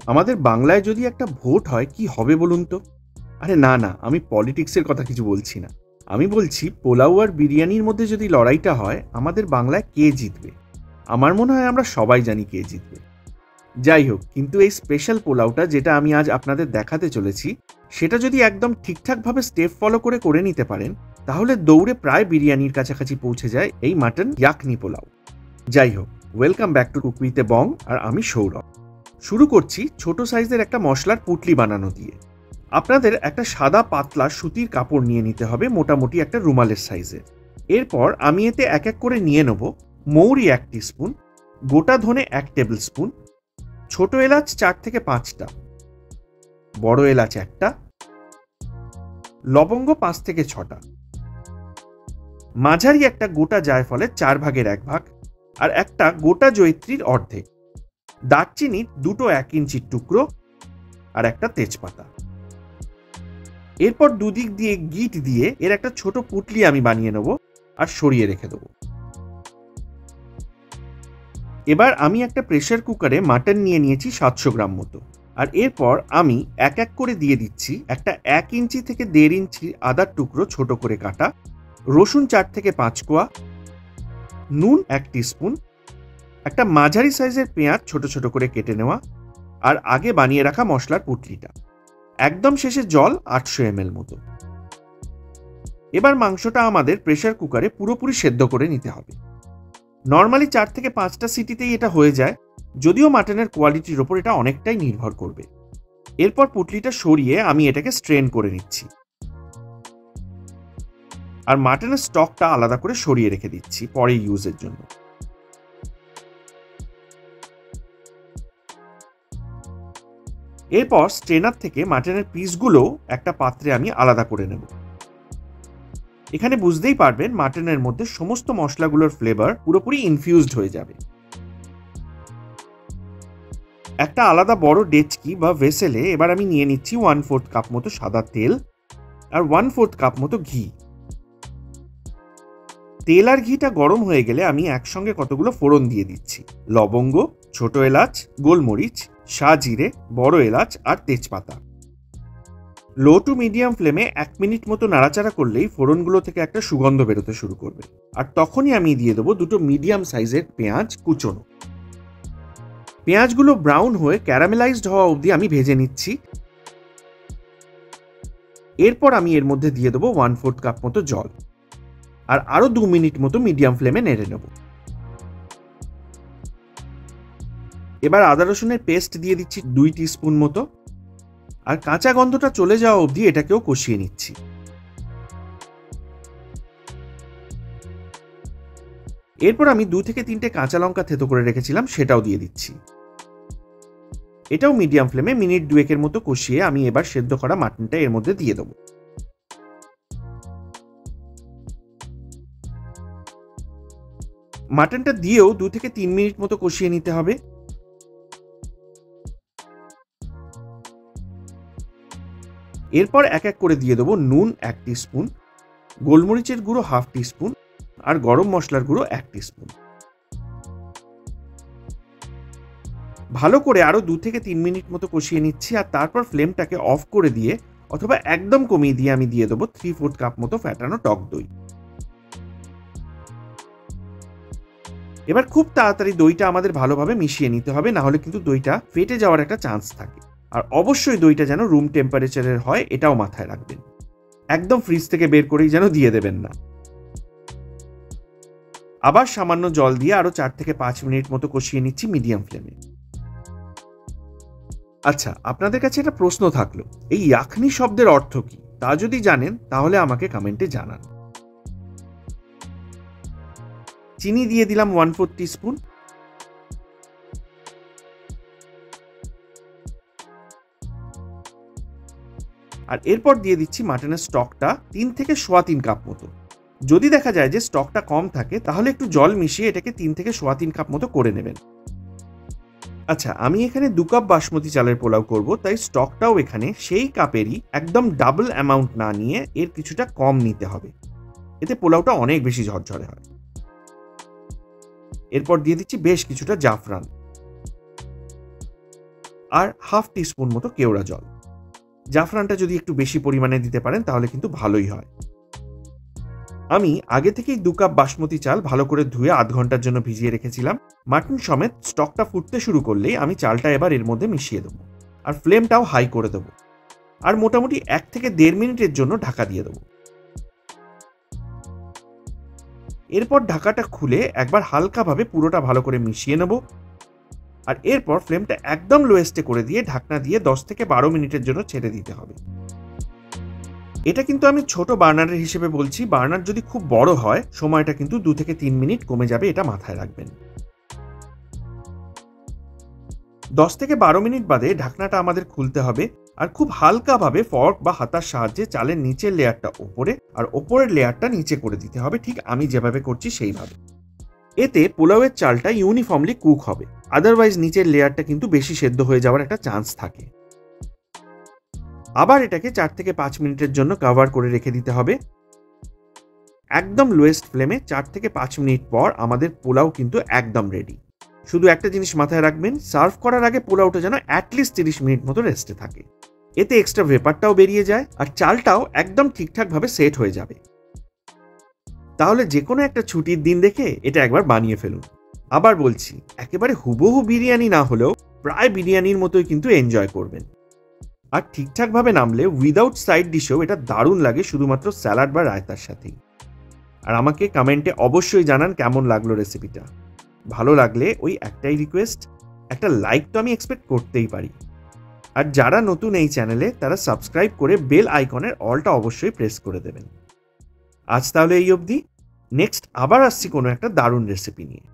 আমাদের বাংলায় যদি একটা ভোট হয় কি হবে বলুন তো? আরে না না, আমি পলিটিক্সের কথা কিছু বলছি না। আমি বলছি পোলাও আর বিরিয়ানির মধ্যে যদি লড়াইটা হয় আমাদের বাংলায় কে জিতবে? আমার মনে হয় আমরা সবাই জানি কে জিতবে। যাই হোক, কিন্তু এই স্পেশাল পোলাওটা যেটা আমি আজ আপনাদের দেখাতে চলেছি, সেটা যদি একদম ঠিকঠাকভাবে স্টেপ ফলো করে নিতে পারেন, তাহলে দৌড়ে প্রায় বিরিয়ানির কাছাকাছি পৌঁছে যায় এই মাটন ইয়াকনি পোলাও। যাই হোক, welcome back to cook with a Bong, আর আমি সৌরভ। শুরু করছি ছোট সাইজের একটা মশলার পুটলি বানানো দিয়ে। আপনাদের একটা সাদা পাতলা সুতির কাপড় নিয়ে নিতে হবে, মোটামুটি একটা রুমালের সাইজের। এরপর আমি এতে এক এক করে নিয়ে নেব মৌরি 1 টিস্পুন, গোটা ধনে 1 টেবিল স্পুন, ছোট এলাচ 4 থেকে 5টা, বড় এলাচ 1টা, লবঙ্গ 5 থেকে 6টা, মাঝারি একটা গোটা জায়ফলের 4 ভাগের 1 ভাগ, আর একটা গোটা জয়িত্রীর অর্ধেক, দারচিনির 2টো 1 ইঞ্চির টুকরো, আর একটা তেজপাতা। এরপর দুদিক দিয়ে গিট দিয়ে এর একটা ছোট পুটলি আমি বানিয়ে নেব আর সরিয়ে রেখে দেবো। এবার আমি একটা প্রেসার কুকারে মাটন নিয়ে নিয়েছি 700 গ্রাম মতো, আর এরপর আমি এক এক করে দিয়ে দিচ্ছি একটা 1 ইঞ্চি থেকে 1.5 ইঞ্চি আদার টুকরো ছোট করে কাটা, রসুন 4 থেকে 5 কোয়া, নুন 1 টিস্পুন, একটা মাঝারি সাইজের পেঁয়াজ ছোট ছোট করে কেটে নেওয়া, আর আগে বানিয়ে রাখা মশলার পুটলিটা। একদম শেষে জল 800 ml মতো। এবার মাংসটা আমাদের প্রেসার কুকারে পুরোপুরি সেদ্ধ করে নিতে হবে। নর্মালি 4 থেকে 5টা সিটিতেই এটা হয়ে যায়, যদিও মাটনের কোয়ালিটির ওপর এটা অনেকটাই নির্ভর করবে। এরপর পুটলিটা সরিয়ে আমি এটাকে স্ট্রেন করে নিচ্ছি, আর মাটনের স্টকটা আলাদা করে সরিয়ে রেখে দিচ্ছি পরে ইউজের জন্য। এরপর স্ট্রেনার থেকে মাটনের পিসগুলো একটা পাত্রে আমি আলাদা করে নেব। এখানে বুঝতেই পারবেন মাটনের মধ্যে সমস্ত মশলাগুলোর ফ্লেভার পুরোপুরি ইনফিউজড হয়ে যাবে। একটা আলাদা বড় ডেচকি বা ভেসেলে এবার আমি নিয়ে নিচ্ছি 1/4 কাপ মতো সাদা তেল আর 1/4 কাপ মতো ঘি। তেল আর ঘিটা গরম হয়ে গেলে আমি একসঙ্গে কতগুলো ফোড়ন দিয়ে দিচ্ছি: লবঙ্গ, ছোট এলাচ, গোলমরিচ, সাজিরে, বড় এলাচ আর তেজপাতা। লো টু মিডিয়াম ফ্লেমে 1 মিনিট মতো নাড়াচাড়া করলেই ফোড়নগুলো থেকে একটা সুগন্ধ বেরোতে শুরু করবে, আর তখনই আমি দিয়ে দেবো 2টো মিডিয়াম সাইজের পেঁয়াজ কুচোনো। পেঁয়াজগুলো ব্রাউন হয়ে ক্যারামেলাইজড হওয়া অবধি আমি ভেজে নিচ্ছি। এরপর আমি এর মধ্যে দিয়ে দেবো 1/4 কাপ মতো জল, আর আরো 2 মিনিট মতো মিডিয়াম ফ্লেমে নেড়ে নেব। এবার আদা রসুনের পেস্ট দিয়ে দিচ্ছি 2 টিস্পুন মতো, আর কাঁচা গন্ধটা চলে যাওয়া অবধি এটাকেও কষিয়ে নিচ্ছি। এরপর আমি 2 থেকে 3টে কাঁচা লঙ্কা থেতো করে রেখেছিলাম, সেটাও দিয়ে দিচ্ছি। এটাও মিডিয়াম ফ্লেমে মিনিট 2 মতো কষিয়ে আমি এবার সেদ্ধ করা মাটনটা এর মধ্যে দিয়ে দেবো। মাটনটা দিয়েও 2 থেকে 3 মিনিট মতো কষিয়ে নিতে হবে। এরপর এক এক করে দিয়ে দেবো নুন 1 টিস্পুন, গোলমরিচের গুঁড়ো 1/2 টিস্পুন, আর গরম মশলার গুঁড়ো 1 টিস্পুন। ভালো করে আরো 2 থেকে 3 মিনিট মতো কষিয়ে নিচ্ছি, আর তারপর ফ্লেমটাকে অফ করে দিয়ে অথবা একদম কমিয়ে দিয়ে আমি দিয়ে দেবো 3/4 কাপ মতো ফ্যাটানো টক দই। এবার খুব তাড়াতাড়ি দইটা আমাদের ভালোভাবে মিশিয়ে নিতে হবে, না হলে কিন্তু দইটা ফেটে যাওয়ার একটা চান্স থাকে। আর অবশ্যই দইটা যেন রুম টেম্পারেচারের হয়, এটাও মাথায় রাখবেন। একদম ফ্রিজ থেকে বের করেই যেন দিয়ে দেবেন না। আবার সামান্য জল দিয়ে আরো 4 থেকে 5 মিনিট মতো কষিয়ে নিচ্ছি মিডিয়াম ফ্লেমে। আচ্ছা, আপনাদের কাছে একটা প্রশ্ন থাকলো, এই ইয়াখনি শব্দের অর্থ কি? তা যদি জানেন তাহলে আমাকে কমেন্টে জানান। চিনি দিয়ে দিলাম 1/4 টিস্পুন, আর এরপর দিয়ে দিচ্ছি মাটনের স্টকটা 3 থেকে 3.25 কাপ মতো। যদি দেখা যায় যে স্টকটা কম থাকে তাহলে একটু জল মিশিয়ে এটাকে 3 থেকে 3.25 কাপ মতো করে নেবেন। আচ্ছা, আমি এখানে 2 কাপ বাসমতি চালের পোলাও করব, তাই স্টকটাও এখানে সেই কাপেরই একদম ডাবল অ্যামাউন্ট না নিয়ে এর কিছুটা কম নিতে হবে, এতে পোলাওটা অনেক বেশি ঝরঝরে হয়। এরপর দিয়ে দিচ্ছি বেশ কিছুটা জাফরান। আর হাফ টিস্পুন মতো কেওড়া জল। জাফরানটা যদি একটু বেশি পরিমাণে দিতে পারেন তাহলে কিন্তু ভালোই হয়। আমি আগে থেকেই 2 কাপ বাসমতি চাল ভালো করে ধুয়ে আধ ঘন্টার জন্য ভিজিয়ে রেখেছিলাম। মাটন সমেত স্টকটা ফুটতে শুরু করলেই আমি চালটা এবার এর মধ্যে মিশিয়ে দেবো, আর ফ্লেমটাও হাই করে দেবো, আর মোটামুটি 1 থেকে 1.5 মিনিটের জন্য ঢাকা দিয়ে দেবো। এরপর ঢাকাটা খুলে একবার হালকাভাবে পুরোটা ভালো করে মিশিয়ে নেব, আর এরপর ফ্লেমটা একদম লোয়েস্টে করে দিয়ে ঢাকনা দিয়ে 10 থেকে 12 মিনিটের জন্য ছেড়ে দিতে হবে। এটা কিন্তু আমি ছোট বার্নারের হিসেবে বলছি, বার্নার যদি খুব বড় হয় সময়টা কিন্তু 2 থেকে 3 মিনিট কমে যাবে, এটা মাথায় রাখবেন। 10 থেকে 12 মিনিট বাদে ঢাকনাটা আমাদের খুলতে হবে, আর খুব হালকাভাবে ফর্ক বা হাতার সাহায্যে চালের নিচের লেয়ারটা ওপরে আর ওপরের লেয়ারটা নিচে করে দিতে হবে, ঠিক আমি যেভাবে করছি সেইভাবে। এতে পোলাওয়ের চালটা ইউনিফর্মলি কুক হবে, আদারওয়াইজ নিচের লেয়ারটা কিন্তু বেশি সেদ্ধ হয়ে যাওয়ার একটা চান্স থাকে। আবার এটাকে 4 থেকে 5 মিনিটের জন্য কভার করে রেখে দিতে হবে। একদম লোয়েস্ট ফ্লেমে 4 থেকে 5 মিনিট পর আমাদের পোলাও কিন্তু একদম রেডি। শুধু একটা জিনিস মাথায় রাখবেন, সার্ভ করার আগে পোলাওটা যেন অ্যাটলিস্ট 30 মিনিট মতো রেস্টে থাকে। এতে এক্সট্রা ভেপারটাও বেরিয়ে যায় আর চালটাও একদম ঠিকঠাকভাবে সেট হয়ে যাবে। তাহলে যে কোনো একটা ছুটির দিন দেখে এটা একবার বানিয়ে ফেলুন। আবার বলছি, একেবারে হুবহু বিরিয়ানি না হলেও প্রায় বিরিয়ানির মতোই কিন্তু এনজয় করবেন। আর ঠিকঠাকভাবে নামলে উইদাউট সাইড ডিশেও এটা দারুণ লাগে, শুধুমাত্র স্যালাড বা রায়তার সাথেই। আর আমাকে কমেন্টে অবশ্যই জানান কেমন লাগলো রেসিপিটা। ভালো লাগলে ওই একটাই রিকোয়েস্ট, একটা লাইক তো আমি এক্সপেক্ট করতেই পারি। আর যারা নতুন এই চ্যানেলে তারা সাবস্ক্রাইব করে বেল আইকনের অলটা অবশ্যই প্রেস করে দেবেন। আজ তাহলে এই অবধি, নেক্সট আবার আসছি কোনো একটা দারুণ রেসিপি নিয়ে।